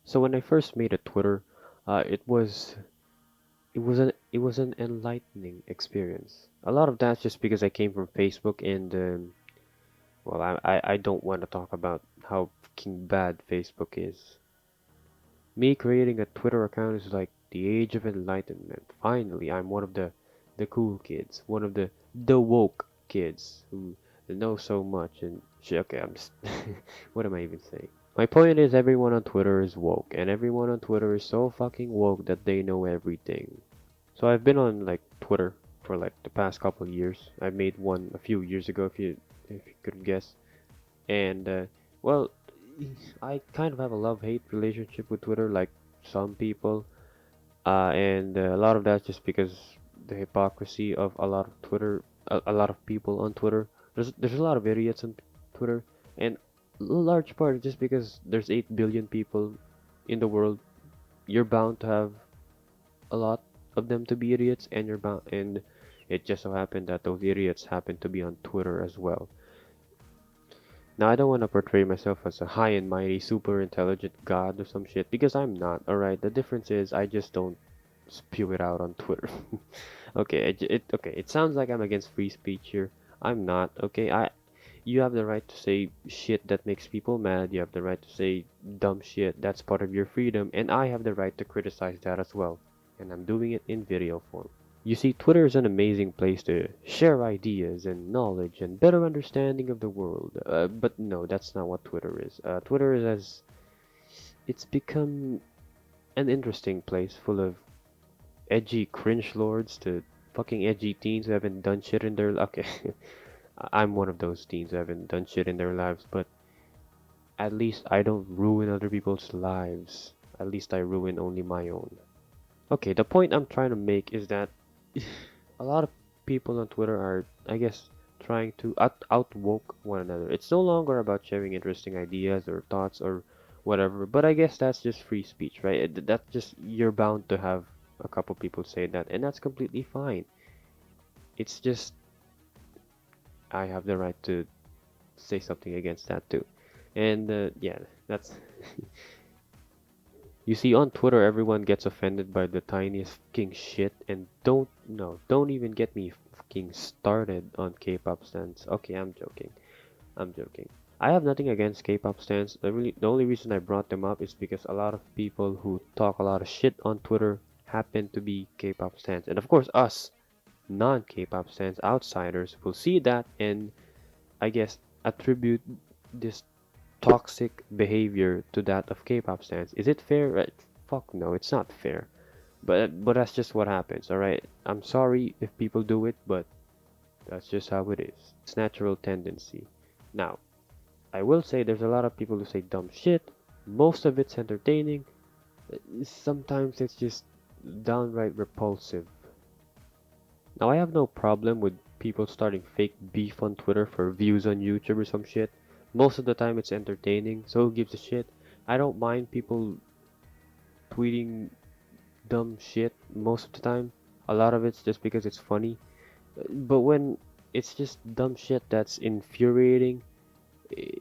So when I first made a Twitter, it was an enlightening experience. A lot of that's just because I came from Facebook and well, I don't want to talk about how fucking bad Facebook is. Me creating a Twitter account is like the age of enlightenment. Finally, I'm one of the cool kids, one of the woke kids who know so much and shit. Okay, what am I even saying? My point is everyone on Twitter is woke, and everyone on Twitter is so fucking woke that they know everything. So I've been on like Twitter for like the past couple of years. I made one a few years ago, if you could guess. And well, I kind of have a love-hate relationship with Twitter, like some people. And a lot of that's just because the hypocrisy of a lot of a lot of people on Twitter. There's a lot of idiots on Twitter, and a large part is just because there's 8 billion people in the world. You're bound to have a lot of them to be idiots, and you're bound, and it just so happened that those idiots happen to be on Twitter as well. Now, I don't want to portray myself as a high and mighty, super intelligent god or some shit because I'm not. Alright, the difference is I just don't spew it out on Twitter. Okay, okay. It sounds like I'm against free speech here. I'm not. Okay, you have the right to say shit that makes people mad. You have the right to say dumb shit. That's part of your freedom, and I have the right to criticize that as well. And I'm doing it in video form. You see, Twitter is an amazing place to share ideas and knowledge and better understanding of the world. But no, that's not what Twitter is. Twitter is as it's become an interesting place full of edgy cringe lords to fucking edgy teens who haven't done shit in their okay. I'm one of those teens who haven't done shit in their lives, but at least I don't ruin other people's lives. At least I ruin only my own. Okay, the point I'm trying to make is that a lot of people on Twitter are, I guess, trying to outwoke one another. It's no longer about sharing interesting ideas or thoughts or whatever, but I guess that's just free speech, right? That's just you're bound to have a couple people say that, and that's completely fine. It's just I have the right to say something against that too. And yeah, that's you see on Twitter everyone gets offended by the tiniest fucking shit and don't even get me fucking started on K-pop stans. Okay, I'm joking. I'm joking. I have nothing against K-pop stans. The only reason I brought them up is because a lot of people who talk a lot of shit on Twitter happen to be K-pop stans. And of course us non-K-pop stans outsiders will see that and I guess attribute this toxic behavior to that of K-pop stans. Is it fair? Fuck no, it's not fair. But that's just what happens, alright? I'm sorry if people do it, but that's just how it is. It's natural tendency. Now, I will say there's a lot of people who say dumb shit. Most of it's entertaining. Sometimes it's just downright repulsive. Now, I have no problem with people starting fake beef on Twitter for views on YouTube or some shit. Most of the time it's entertaining, so who gives a shit? I don't mind people tweeting dumb shit most of the time. A lot of it's just because it's funny. But when it's just dumb shit that's infuriating, eh,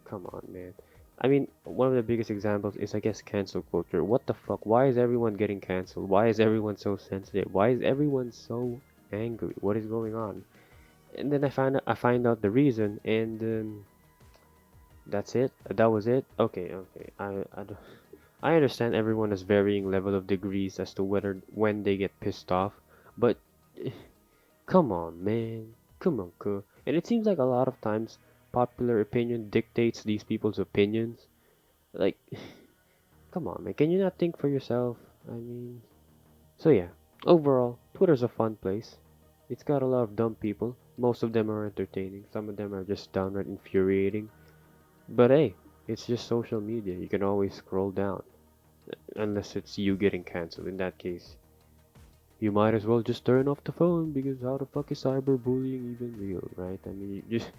come on, man. I mean, one of the biggest examples is, I guess, cancel culture. What the fuck? Why is everyone getting canceled? Why is everyone so sensitive? Why is everyone so angry? What is going on? And then I find out the reason, and that's it. That was it. Okay, okay. I understand everyone has varying level of degrees as to whether when they get pissed off, but come on, man. Come on, cool. And it seems like a lot of times popular opinion dictates these people's opinions. Like, come on, man. Can you not think for yourself? I mean, so yeah. Overall, Twitter's a fun place. It's got a lot of dumb people. Most of them are entertaining. Some of them are just downright infuriating. But hey, it's just social media. You can always scroll down. Unless it's you getting cancelled. In that case, you might as well just turn off the phone because how the fuck is cyberbullying even real, right? I mean, you just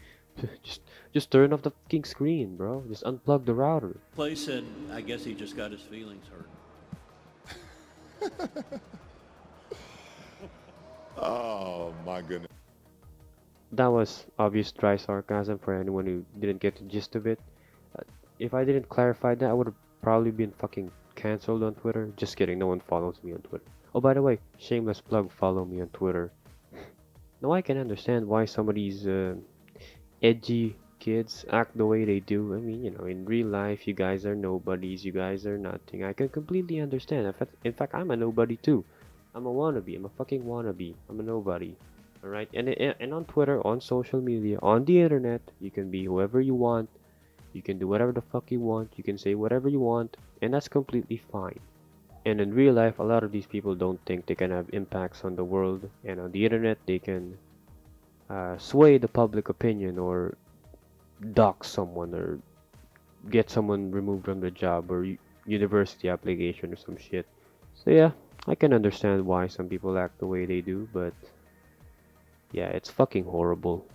just just turn off the fucking screen, bro. Just unplug the router. Clay said, I guess he just got his feelings hurt. Oh my goodness. That was obvious dry sarcasm for anyone who didn't get the gist of it. Uh, if I didn't clarify that, I would have probably been fucking cancelled on Twitter. Just kidding, no one follows me on Twitter. Oh, by the way, shameless plug, follow me on Twitter. Now I can understand why some of these edgy kids act the way they do. I mean, in real life, you guys are nobodies, you guys are nothing. I can completely understand. In fact, I'm a nobody too. I'm a wannabe. I'm a fucking wannabe. I'm a nobody. Alright? And on Twitter, on social media, on the internet, you can be whoever you want. You can do whatever the fuck you want. You can say whatever you want. And that's completely fine. And in real life, a lot of these people don't think they can have impacts on the world. And on the internet, they can sway the public opinion or dox someone or get someone removed from the job or university application or some shit. So yeah, I can understand why some people act the way they do, but yeah, it's fucking horrible.